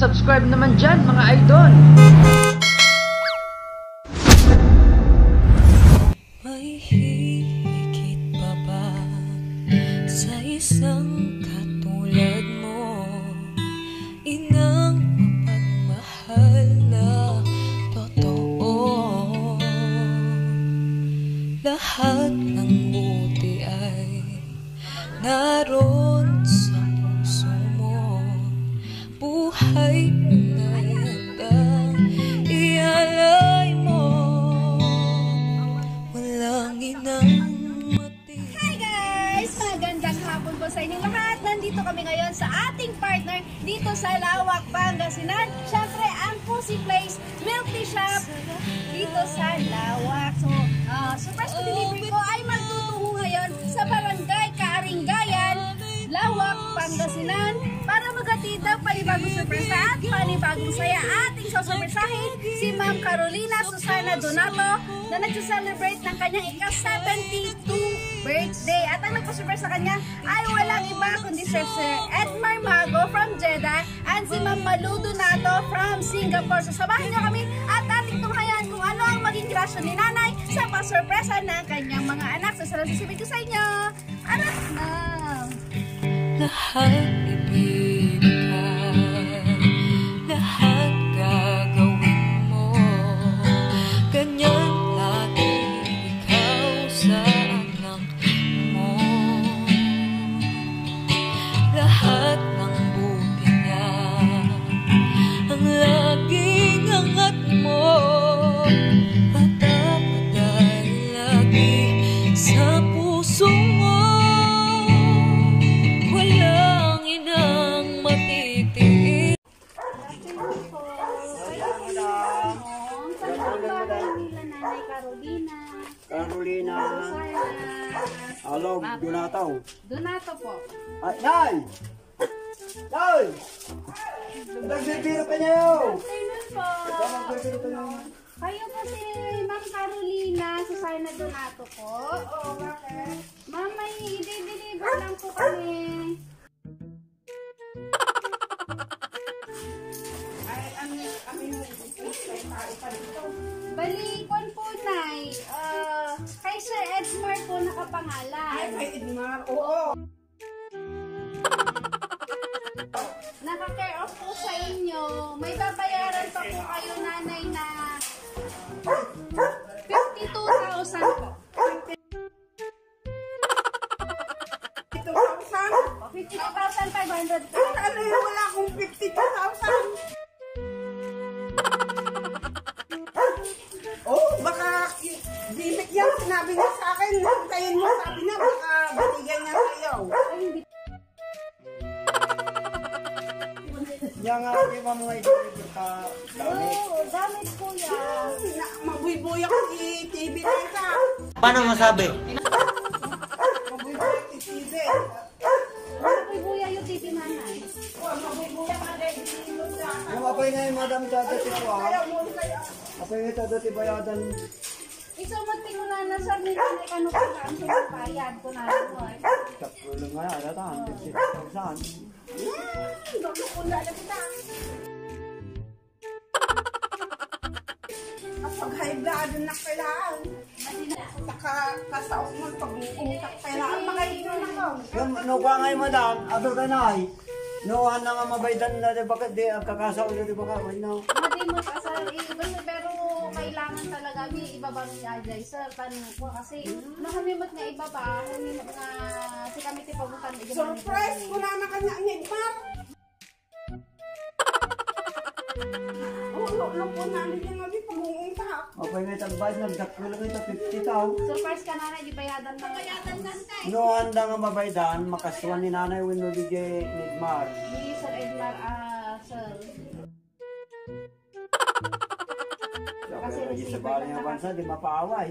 paki-subscribe naman dyan mga idol. May higit pa ba sa isang katulad mo? Inang mapagmahal na totoo. Lahat ng buti ay naroon sa puso mo. Buhay na handang ialay mo. Walang inang mati. Hi guys! Magandang hapon po sa inyong lahat. Nandito kami ngayon sa ating partner dito sa Lawak, Pangasinan. Siyempre, ang Pussy Place Milky Shop dito sa Lawak. So, surprise po delivery ko ay magtutungo ngayon sa Barangay Karinggayan, Lawak, Pangasinan para maghatid ng panibagong surpresa at panibagong saya. Ating susurpresahin si Ma'am Carolina Susana Donato na nag-celebrate ng kanyang ika-72 birthday. At ang nagpa-surprise sa kanya ay walang iba kundi Sir Edmar Mago from Jeddah and si Ma'am Malu Donato from Singapore. So samahan niyo kami at ating tunghayan kung ano ang maging reaksyon ni Nanay sa pasurpresa ng kanyang mga anak. So sarang sisipin ko sa inyo. Anak na! Lahat ibigay, lahat gagawin mo. Ganyan lagi ikaw sa anak mo. Lahat ng buti niya ang laging angat mo. At dapat ay lagi sa puso mo. Walang inang matitiis. Nanay Carolina. Carolina. Alog, Donato. Donato po. Ay, Nay! Nay! Nagbibiro pa niyo! Afternoon po. Nagbibiro pa niyo. Kayo po si Ma'am Carolina Susana Donato po. Oo, bakit? Ma'am, may i-deliver lang po kami. Balikon po, Nay. Kay Sir Edmar po nakapangalan. Ay, kay Edmar, oo. Naka-care off po sa inyo. May babayaran pa po kayo, Nanay, na 52,000 po. 52,500 po. Ano yung wala akong 52,000? Oh, baka limit yan. Sinabi niya sa akin. Hintayin mo, sabi niya, baka binigay niya sa'yo. Yan nga, di ba mga i-deliver ka gamit? Oo, gamit po yan. Mabuibuy ako i-TV na isa. Paano masabi? Mabuibuy ako i-TV. Nakubuya yung titi, Nanay. Mabuibuy ako i-TV. Yung apoy na yung madam dadati ko apoy nga dadati bayadan. Isumot ko na na sa Nanay kano pa ang sumayad ko na ito. Tapulong nga, alatan, 56,000. Bakit ko na kita? Kapag high blood na kailangan. Saka kasaos mo pag umutak kailangan makaino na ko. Yung nukuha nga yung madam, ato ka na ay. Nukuha na nga mabaydan na di baka di kakasaw na di baka. Madi mo kasal pero kailangan talaga may ibaba ni Ajay sir tanong ko kasi nakamimot nga ibaba namimot nga si kami ti pabukan Surprise ko na kanya ang Edmar. Lo po namin yung mabi pag-uungtak. Apoy nga itagbayad, nagdakil lang ito 50,000. surprise ka nanay di bayadan na bayadan na Nukuha na nga mabaydan, makaswan ni nanay wino bigay ni Edmar. ni Sir Edmar sir Kasi sa bali nga bansa, di mapaaway.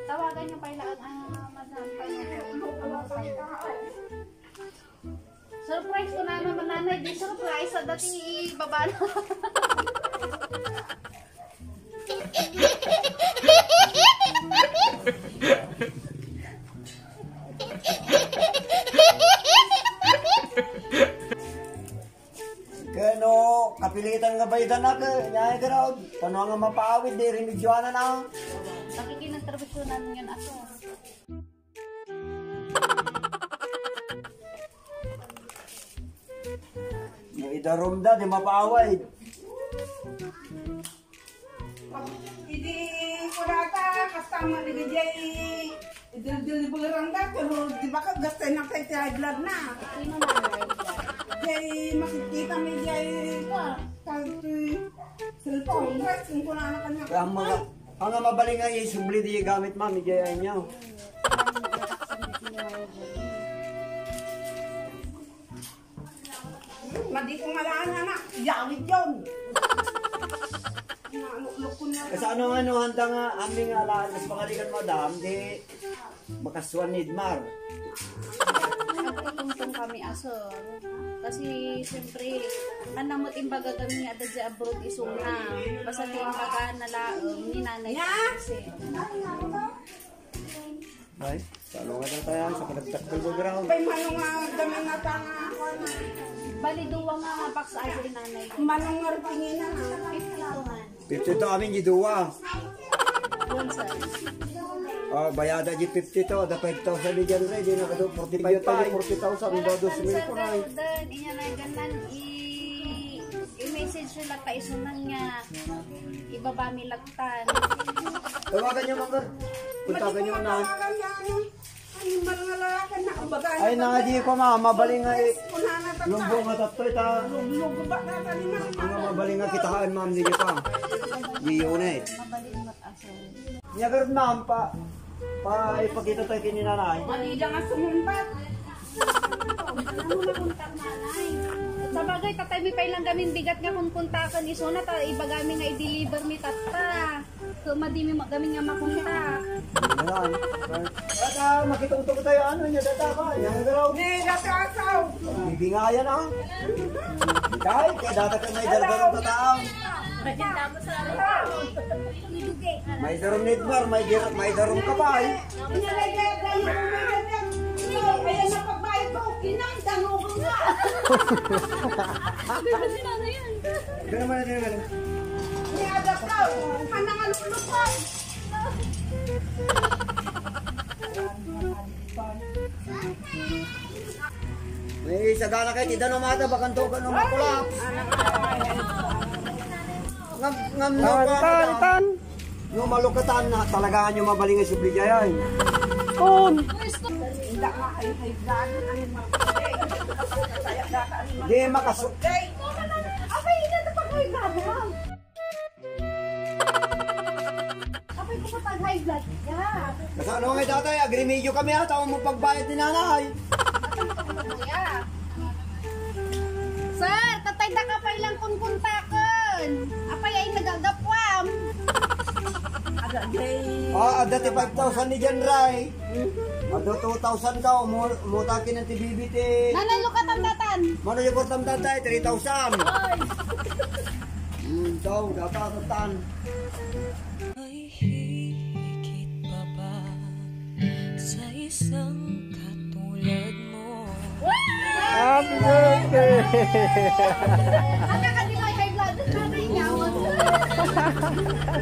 tawagan niyo pa ilaan madam pa niyo surprise ko na naman nanay di surprise sa dati baba na mabaydan na ka, nyaya ka raw. Tanong nga mapawid, di remedyoan na. Pakikinagtrabisyonan yun ako. Yung idarom da, di mapawid. Hindi ko rata, kasama ni Jay. Dilibulang da, pero di ba ka gastay ng kay blood na? Sino na Jay, makikita mo Jay. Kasi cellphone, kung kuna na kanya. Kaya ang mabaling nga isubli di gamit mami, di ay niya. Madi kong malaan na, yawid yun. Naluklok ko na. Kasi ano handa nga aming alaan mas pangalikan madam, di makaswan ni Idmar. Nagtutungtong kami asor. Kasi siyempre, kanamot imbaga kami nga sa abroad isuna. Basta imbaga nalaong ni nanay kasi. Ay, salo nga na tayo sa kanagtakbal ko ground. May manong nga dami nga tanga ako na. Bali duwa nga paksa ay ni nanay. Manong nga tingin na nga. 52 man. 52 amin giduwa. Yun sir. Oh, bayada di 52, da 5,000 di dyan rin, di na kado 45 pa, 40,000, iba 2,000 po na. Dan, inya na ganan i-message sila pa isunan nga ibaba mi lagtan. Tawagan niyo mga, puntagan niyo na. Ay, malalakan na ang bagay. Ay, nga di ko mabaling nga eh. Lumbong nga tatoy ta. Lumbong ba na tali na? Ang mabaling nga kitaan ma'am, di pa. Di unit. Mabalin mat aso. Niya garod ma'am pa ipakita tayo kininanay. Mali dyan nga sumumpat. Ano na kontak nanay? Sa bagay, tatay mi pailang gamin bigat nga kung kontakan iso na ta iba gamin nga i-deliver mi tata. So madimi gamin nga makontak. Yan. At makitungtong ko tayo ano niya data ba? Yan garaw. Ni, nakasaw. Bibingayan ah. Kahit kaya data ka may darbarong kataang. May darom ni Idmar, may darom ka pa eh. Kaya napagbayad ko, kinang mo nga. Ganun naman natin ganun. Ni Adap daw, kanang alulupay. May sagana kayo, tida no mata, bakanto ka no makulaps. Ngam no pa. No malukatan na, talagaan nyo mabaling ang subligayay. Hindi nga kayo blood. Di makasuk. Abay, hindi na pag high blood ha? Abay, ko pa pag high blood ka. Kasi ano nga tatay, agrimedyo kami ha, tawag mo pagbayad ni nanay. Sir, tatay da ka pa ilang kunkuntakan. Apay ay nagagapwam. Ada day. Dati 5,000 ni Jan Ray. Ado 2,000 ka, umutakin ng TBBT. Nanay lukatan datan. Mano yung portam tatay, 3,000. Daw, dapat Ay higit pa ba sa isang katulad mo? Happy birthday! Ang kakadimay high blood. Nanay nyawag.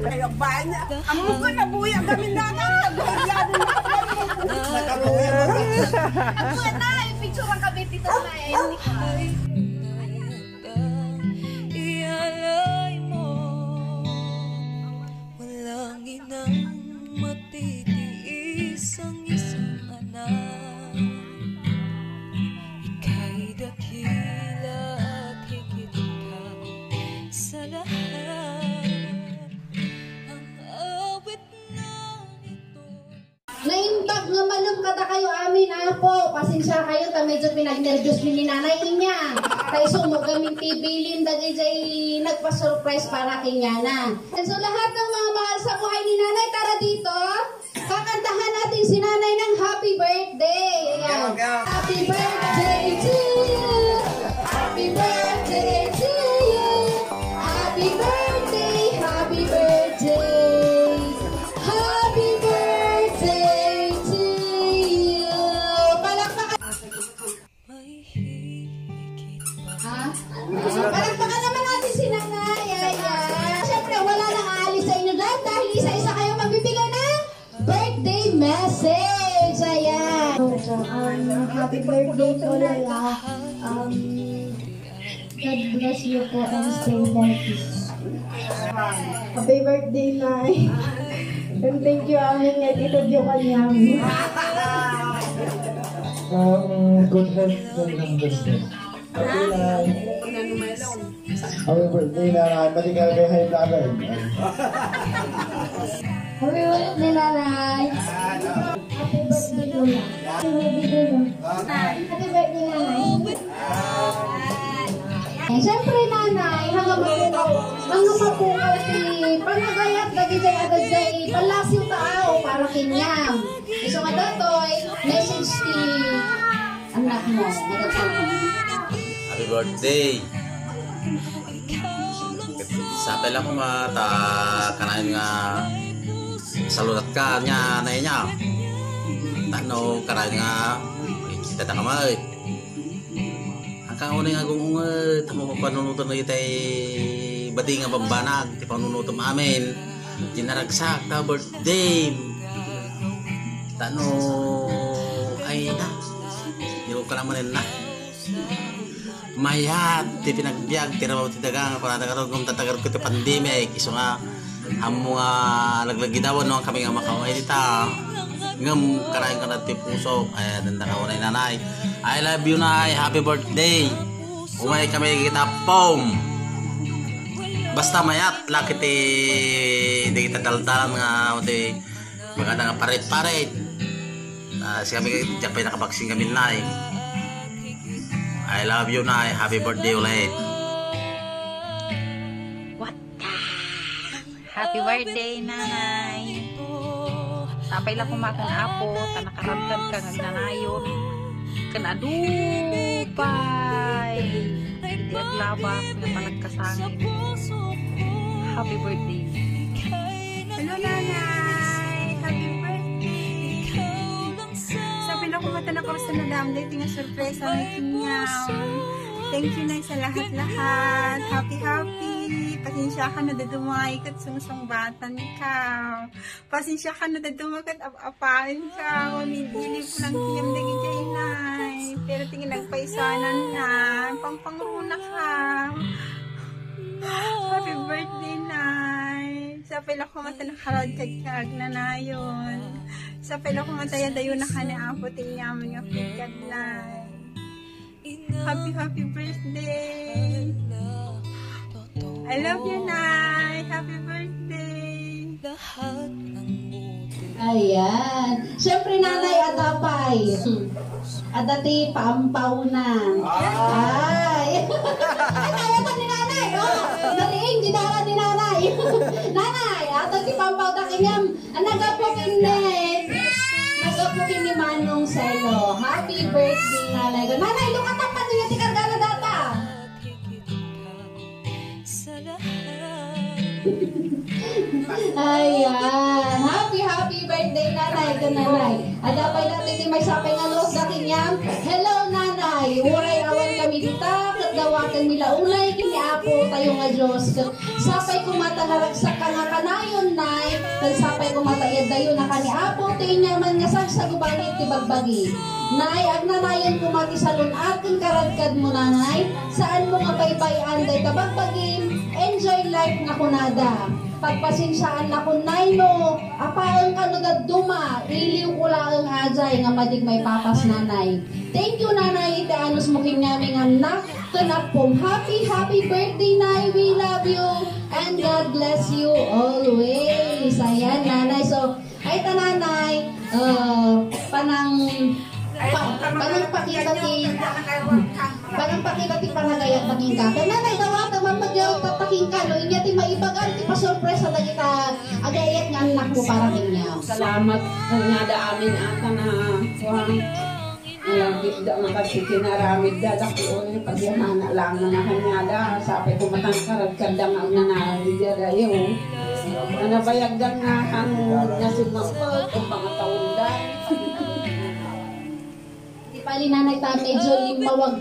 Kayo ba niya? Ang muko na buya kami natin. Nagbayado na kami. Nakabuhay mo ka. Ako na, i-picture ang kabit dito na eh. Ay nayanda, ialay mo. Walang inang matitiis ang isang anak. Ika'y dakila at higit ka sa lahat. Ang awit na ito. Naimbag nga malum kada kayo amin ako. Pasensya kayo ta medyo pinagnervyos ni nanay niya. Kay sumo gaming TV Linda DJ nagpa-surprise para kinyana. So lahat ng mga mahal sa buhay ni nanay tara dito. Kakantahan natin si nanay ng happy birthday. Ayan. Happy birthday to you. Happy birthday to you. Happy birthday, happy birthday. Happy birthday to you. Palakpakan. May higit pa Ha? Palakpakan naman natin si nanay. happy birthday po Lola. God bless you po and stay healthy. Happy birthday, Nay. And thank you, amin nga itutyo kanyami. Good health and business. Happy life. Happy birthday na pati ka kay high vlogger. Happy birthday, Nanay. Happy birthday, Lola. Happy birthday, Lola. Happy birthday, Nanay. Siyempre, Nanay, hanggang mapukaw si panagayat lagi dyan agad dyan palasiw tao para kinyam. So nga datoy, message ti anak mo. Happy birthday! Sabi lang ko mata kanain nga saludat ka niya na niya. Tano kanain nga kita ta kamay. Ang kauna nga kung tamo pa panunutan na itay bati nga bambanag ti panunutan amin. Ginaragsak ta birthday. Tano ay na. Yung ka naman na. Mayat, ti pinagbiag, ti rabaw ti dagang, kung natagaroon kung tatagar ko ti pandemic, iso nga, hamo nga laglagi dawan no, kami nga makaway dita, ngam, karahin ka na ti puso, ay, danda ka unay nanay, I love you nay, happy birthday, umay kami kita pom, basta mayat, laki ti, di kita daldalan nga, ti, maganda nga parit-parit, siya kami, diyak pa nakabaksing kami nay, I love you, Nay. Happy birthday ulit. What the? Happy birthday, Nanay. Tapay lang kumakan apo, tanakaragkan ka nagnanayon. Kanadupay. Hindi aglabas na panagkasangin. Happy birthday. Hello, Nanay. Happy birthday. Sabi lang kumata na ko sa nadamday, tinga surpresa na kinyaw. Thank you, Nay, sa lahat-lahat. Happy. Pasensya ka na dadumay kat sumusumbatan ka. Pasensya ka na dadumay kat apain ka. Nililip ko lang tiyam dagi kay Nay. Pero tingin nagpaisanan na. Pampanguna ka. Happy birthday, Nay. Sa pala kumata na karad kagkag na na yun. Sa pala kumata yadayo na ka na apotin yaman nga pagkad, Nay. Happy birthday. I love you, Nay. Happy birthday. Ayan. Siyempre, Nanay, adapay. Adati, paampaunan. Ay. Ay, kaya ka ni Nanay, oh. Nariing, dinara ni Nanay. Nanay, adati, paampaunan kanyang. Nagapukin ni Manong Selo. Happy birthday, Nanay. Nanay, lukatan pa niya si Kargana data. Ayan. Happy birthday, Nanay. Ito, Nanay. Adapay natin di may sapay nga los na kinyang. Hello, Nanay. Uray awan kami dita. Katdawakan nila unay. Kiniapo tayo nga Diyos. Sapay kumatangaragsak ka nga kanayon, Nay. Sapay kumatayad dayo na kaniapo. Tinyaman nga sagsagubani ti bagbagi. Nay, agnanayon kumati salon ating karadkad mo, Nanay. Saan mo nga paypayan day kabagbagin. Enjoy life na kunada. Pagpasensyaan na kun nay no, apaang kanudad duma, iliw ko lang ajay nga madig may papas, Nanay. Thank you, Nanay, itianos mo kinyaming anak, tunapom. Happy birthday, Nay, we love you, and God bless you always. Ayan, Nanay. So, ay ta, Nanay, panang pakita ti panagayat maging ka. Kaya Nanay, dawata mamagyaw tapaking ka, no, inya ti maibagan, ti pasurpresa na kita agayat nga anak mo para kinyaw. Salamat nga da amin ata na da makasiti na ramid da dakion pagyamana lang na kanyada sapay kumatangkarad kadang ang nanarida dayo. Nanabayagdan nga ang nasimapag o pangataon da. Pali, Nanay, ta medyo limuwag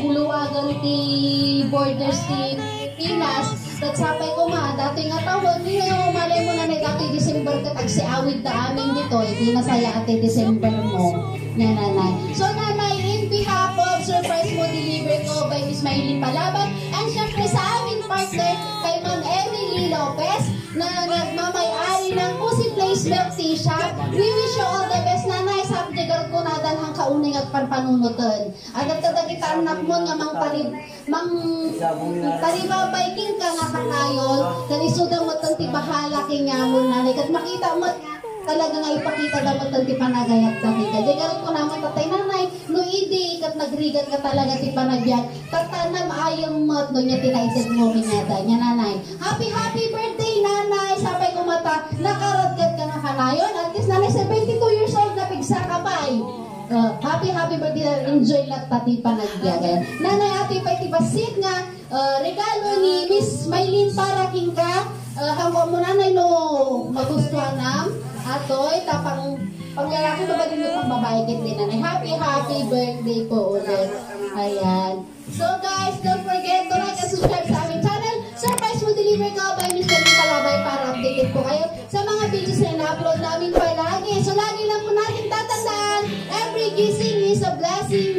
guluwagan ti borders ti Pinas. Tagsapay ko dati nga tawag niyo, malay mo, Nanay, dati December ka tagsiawid da amin dito, hindi masaya ati December mo. niya nanay. So nanay, in behalf of surprise mo deliver ko by Miss Maylin Palaban, and syempre sa aming partner kay Ma'am Emily Lopez na nagmamay-ari ng Pussy Place Milk Tea Shop. We wish you all the best nanay sa abdigar ko na dalhang kauning at panpanunutan. At nagtadagitaan na mo nga taribabayking ka nga kanayon, kan isuda mo tanti bahala kinyamon nanay, kat makita mo talaga nga ipakita dapat tanti panagayat dati ka. Digarat ko naman tatay nanay, no idi kat nagrigat ka talaga ti panagyan, tatanam ayong mat no niya tinaisip mo minyada niya nanay. Happy birthday nanay, sapay kumata, nakaratgat ka nga kanayon, at least nanay 72 years old na pigsa ka pa happy birthday, enjoy lang pati panagyan. Nanay ati pa itibasit nga, regalo ni Miss Maylin para king ka, hanggang mo nanay no magustuhan nam, atoy tapang panglalaki ba din mo pang babae kit din nanay. Happy birthday po ulit. Ayan. So guys, don't forget to like and subscribe sa aming channel. Surprise mo deliver ka by Miss Maylin Palabay para updated po kayo sa mga videos na na-upload namin palagi. So lagi lang po natin tatandaan, every kissing is a blessing.